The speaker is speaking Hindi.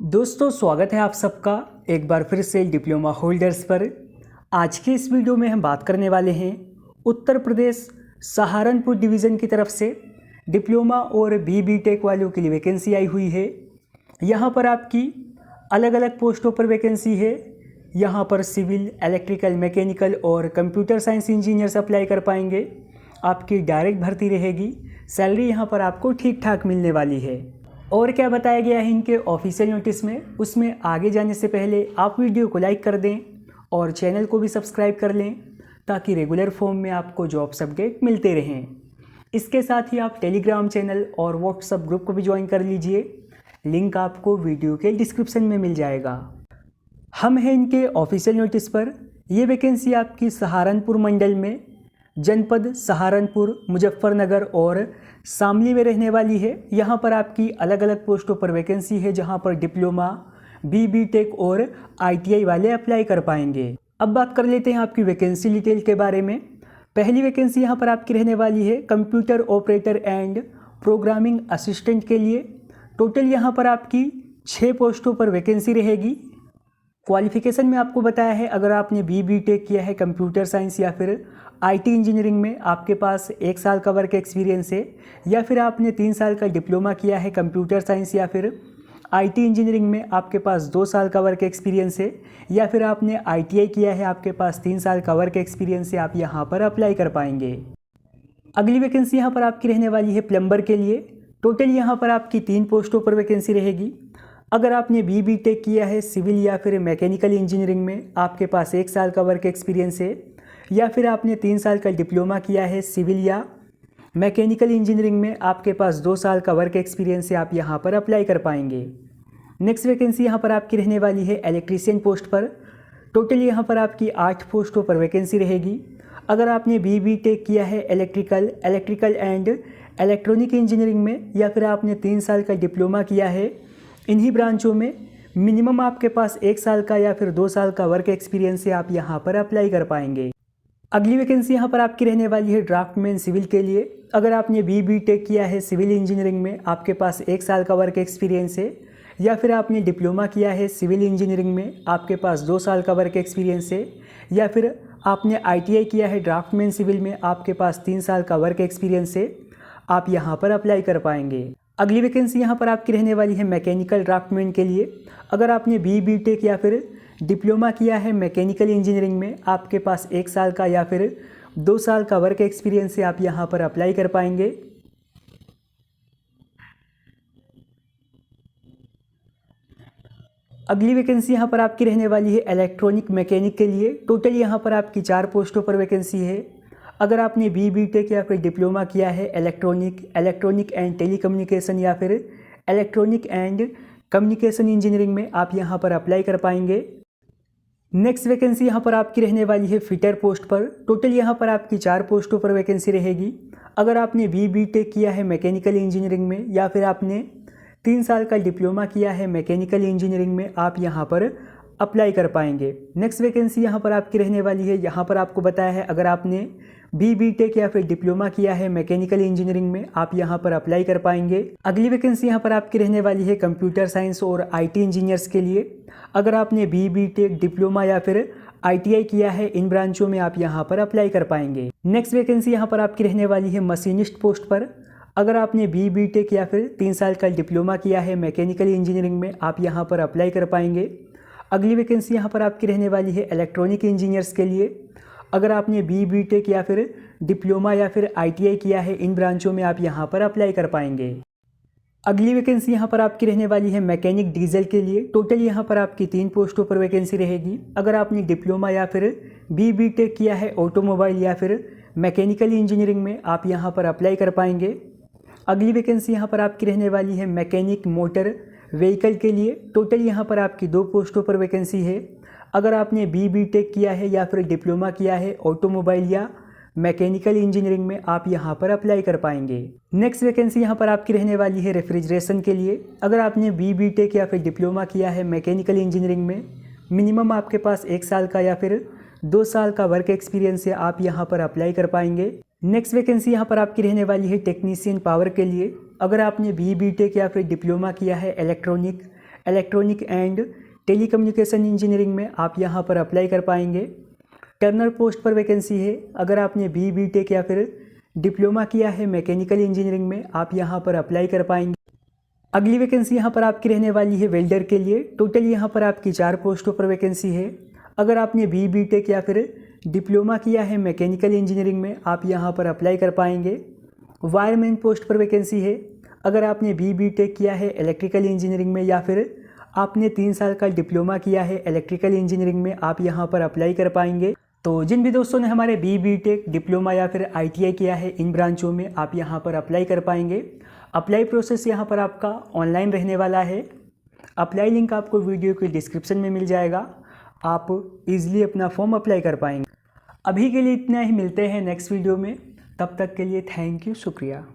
दोस्तों स्वागत है आप सबका एक बार फिर से डिप्लोमा होल्डर्स पर। आज के इस वीडियो में हम बात करने वाले हैं उत्तर प्रदेश सहारनपुर डिवीज़न की तरफ से डिप्लोमा और बी टेक वालों के लिए वैकेंसी आई हुई है। यहाँ पर आपकी अलग अलग पोस्टों पर वैकेंसी है। यहाँ पर सिविल, इलेक्ट्रिकल, मैकेनिकल और कंप्यूटर साइंस इंजीनियर्स अप्लाई कर पाएंगे। आपकी डायरेक्ट भर्ती रहेगी। सैलरी यहाँ पर आपको ठीक ठाक मिलने वाली है। और क्या बताया गया है इनके ऑफिशियल नोटिस में, उसमें आगे जाने से पहले आप वीडियो को लाइक कर दें और चैनल को भी सब्सक्राइब कर लें ताकि रेगुलर फॉर्म में आपको जॉब्स अपडेट मिलते रहें। इसके साथ ही आप टेलीग्राम चैनल और व्हाट्सएप ग्रुप को भी ज्वाइन कर लीजिए। लिंक आपको वीडियो के डिस्क्रिप्शन में मिल जाएगा। हम हैं इनके ऑफिशियल नोटिस पर। ये वैकेंसी आपकी सहारनपुर मंडल में जनपद सहारनपुर, मुजफ्फरनगर और शामली में रहने वाली है। यहाँ पर आपकी अलग अलग पोस्टों पर वैकेंसी है जहाँ पर डिप्लोमा, बी टेक और ITI वाले अप्लाई कर पाएंगे। अब बात कर लेते हैं आपकी वैकेंसी डिटेल के बारे में। पहली वैकेंसी यहाँ पर आपकी रहने वाली है computer operator and programming assistant के लिए। टोटल यहाँ पर आपकी 6 पोस्टों पर वैकेंसी रहेगी। क्वालिफिकेशन में आपको बताया है, अगर आपने बी टेक किया है कंप्यूटर साइंस या फिर IT इंजीनियरिंग में आपके पास 1 साल का वर्क एक्सपीरियंस है, या फिर आपने 3 साल का डिप्लोमा किया है कंप्यूटर साइंस या फिर IT इंजीनियरिंग में आपके पास 2 साल का वर्क एक्सपीरियंस है, या फिर आपने ITI किया है आपके पास 3 साल का वर्क एक्सपीरियंस है, आप यहाँ पर अप्लाई कर पाएंगे। अगली वैकेंसी यहाँ पर आपकी रहने वाली है प्लम्बर के लिए। टोटल यहाँ पर आपकी 3 पोस्टों पर वैकेंसी रहेगी। अगर आपने बी टेक किया है सिविल या फिर मैकेनिकल इंजीनियरिंग में, आपके पास 1 साल का वर्क एक्सपीरियंस है, या फिर आपने 3 साल का डिप्लोमा किया है सिविल या मैकेनिकल इंजीनियरिंग में, आपके पास 2 साल का वर्क एक्सपीरियंस है, आप यहाँ पर अप्लाई कर पाएंगे। नेक्स्ट वैकेंसी यहाँ पर आपकी रहने वाली है इलेक्ट्रीशियन पोस्ट पर। टोटल यहाँ पर आपकी 8 पोस्टों पर वैकेंसी रहेगी। अगर आपने बी टेक किया है इलेक्ट्रिकल एंड इलेक्ट्रॉनिक इंजीनियरिंग में, या फिर आपने 3 साल का डिप्लोमा किया है इन्हीं ब्रांचों में, मिनिमम आपके पास 1 साल का या फिर 2 साल का वर्क एक्सपीरियंस है, आप यहाँ पर अप्लाई कर पाएंगे। अगली वैकेंसी यहाँ पर आपकी रहने वाली है ड्राफ्टमैन सिविल के लिए। अगर आपने बी टेक किया है सिविल इंजीनियरिंग में, आपके पास 1 साल का वर्क एक्सपीरियंस है, या फिर आपने डिप्लोमा किया है सिविल इंजीनियरिंग में, आपके पास 2 साल का वर्क एक्सपीरियंस है, या फिर आपने ITI किया है ड्राफ्टमैन सिविल में, आपके पास 3 साल का वर्क एक्सपीरियंस है, आप यहाँ पर अप्लाई कर पाएंगे। अगली वैकेंसी यहाँ पर आपकी रहने वाली है मैकेनिकल ड्राफ्टमैन के लिए। अगर आपने बी टेक या फिर डिप्लोमा किया है मैकेनिकल इंजीनियरिंग में, आपके पास 1 साल का या फिर 2 साल का वर्क एक्सपीरियंस है, आप यहाँ पर अप्लाई कर पाएंगे। अगली वैकेंसी यहाँ पर आपकी रहने वाली है इलेक्ट्रॉनिक मैकेनिक के लिए। टोटल यहाँ पर आपकी 4 पोस्टों पर वैकेंसी है। अगर आपने बी टेक या फिर डिप्लोमा किया है इलेक्ट्रॉनिक एंड टेलीकम्युनिकेशन या फिर इलेक्ट्रॉनिक एंड कम्युनिकेशन इंजीनियरिंग में, आप यहाँ पर अप्लाई कर पाएंगे। नेक्स्ट वैकेंसी यहाँ पर आपकी रहने वाली है फिटर पोस्ट पर। टोटल यहाँ पर आपकी 4 पोस्टों पर वैकेंसी रहेगी। अगर आपने बी टेक किया है मैकेनिकल इंजीनियरिंग में, या फिर आपने 3 साल का डिप्लोमा किया है मैकेनिकल इंजीनियरिंग में, आप यहाँ पर अप्लाई कर पाएंगे। नेक्स्ट वैकेंसी यहाँ पर आपकी रहने वाली है, यहाँ पर आपको बताया है अगर आपने बी टेक या फिर डिप्लोमा किया है मैकेनिकल इंजीनियरिंग में, आप यहाँ पर अप्लाई कर पाएंगे। अगली वैकेंसी यहाँ पर आपकी रहने वाली है कंप्यूटर साइंस और IT इंजीनियर्स के लिए। अगर आपने बी टेक, डिप्लोमा या फिर ITI किया है इन ब्रांचों में, आप यहाँ पर अप्लाई कर पाएंगे। नेक्स्ट वैकेंसी यहाँ पर आपकी रहने वाली है मशीनिस्ट पोस्ट पर। अगर आपने बी टेक या फिर 3 साल का डिप्लोमा किया है मैकेनिकल इंजीनियरिंग में, आप यहाँ पर अप्लाई कर पाएंगे। अगली वैकेंसी यहाँ पर आपकी रहने वाली है इलेक्ट्रॉनिक इंजीनियर्स के लिए। अगर आपने बी टेक या फिर डिप्लोमा या फिर ITI किया है इन ब्रांचों में, आप यहाँ पर अप्लाई कर पाएंगे। अगली वैकेंसी यहाँ पर आपकी रहने वाली है मैकेनिक डीजल के लिए। टोटल यहाँ पर आपकी 3 पोस्टों पर वैकेंसी रहेगी। अगर आपने डिप्लोमा या फिर बी टेक किया है ऑटोमोबाइल या फिर मैकेनिकल इंजीनियरिंग में, आप यहाँ पर अप्लाई कर पाएंगे। अगली वैकेंसी यहाँ पर आपकी रहने वाली है मैकेनिक मोटर व्हीकल के लिए। टोटल यहाँ पर आपकी 2 पोस्टों पर वैकेंसी है। अगर आपने बी टेक किया है या फिर डिप्लोमा किया है ऑटोमोबाइल या मैकेनिकल इंजीनियरिंग में, आप यहाँ पर अप्लाई कर पाएंगे। नेक्स्ट वैकेंसी यहाँ पर आपकी रहने वाली है रेफ्रिजरेशन के लिए। अगर आपने बी टेक या फिर डिप्लोमा किया है मैकेनिकल इंजीनियरिंग में, मिनिमम आपके पास 1 साल का या फिर 2 साल का वर्क एक्सपीरियंस है, आप यहाँ पर अप्लाई कर पाएंगे। नेक्स्ट वैकेंसी यहाँ पर आपकी रहने वाली है टेक्नीशियन पावर के लिए। अगर आपने बी टेक या फिर डिप्लोमा किया है इलेक्ट्रॉनिक एंड टेलीकम्युनिकेशन इंजीनियरिंग में आप यहाँ पर अप्लाई कर पाएंगे। टर्नर पोस्ट पर वैकेंसी है। अगर आपने BTech या फिर डिप्लोमा किया है मैकेनिकल इंजीनियरिंग में, आप यहाँ पर अप्लाई कर पाएंगे। अगली वैकेंसी यहाँ पर आपकी रहने वाली है वेल्डर के लिए। टोटल यहाँ पर आपकी 4 पोस्टों पर वैकेंसी है। अगर आपने BTech या फिर डिप्लोमा किया है मैकेनिकल इंजीनियरिंग में, आप यहाँ पर अप्लाई कर पाएंगे। वायरमैन पोस्ट पर वैकेंसी है। अगर आपने BTech किया है इलेक्ट्रिकल इंजीनियरिंग में या फिर आपने 3 साल का डिप्लोमा किया है इलेक्ट्रिकल इंजीनियरिंग में, आप यहाँ पर अप्लाई कर पाएंगे। तो जिन भी दोस्तों ने हमारे BTech डिप्लोमा या फिर ITI किया है, इन ब्रांचों में आप यहाँ पर अप्लाई कर पाएंगे। अप्लाई प्रोसेस यहाँ पर आपका ऑनलाइन रहने वाला है। अप्लाई लिंक आपको वीडियो के डिस्क्रिप्शन में मिल जाएगा। आप इजीली अपना फॉर्म अप्लाई कर पाएंगे। अभी के लिए इतना ही, मिलते हैं नेक्स्ट वीडियो में। तब तक के लिए थैंक यू, शुक्रिया।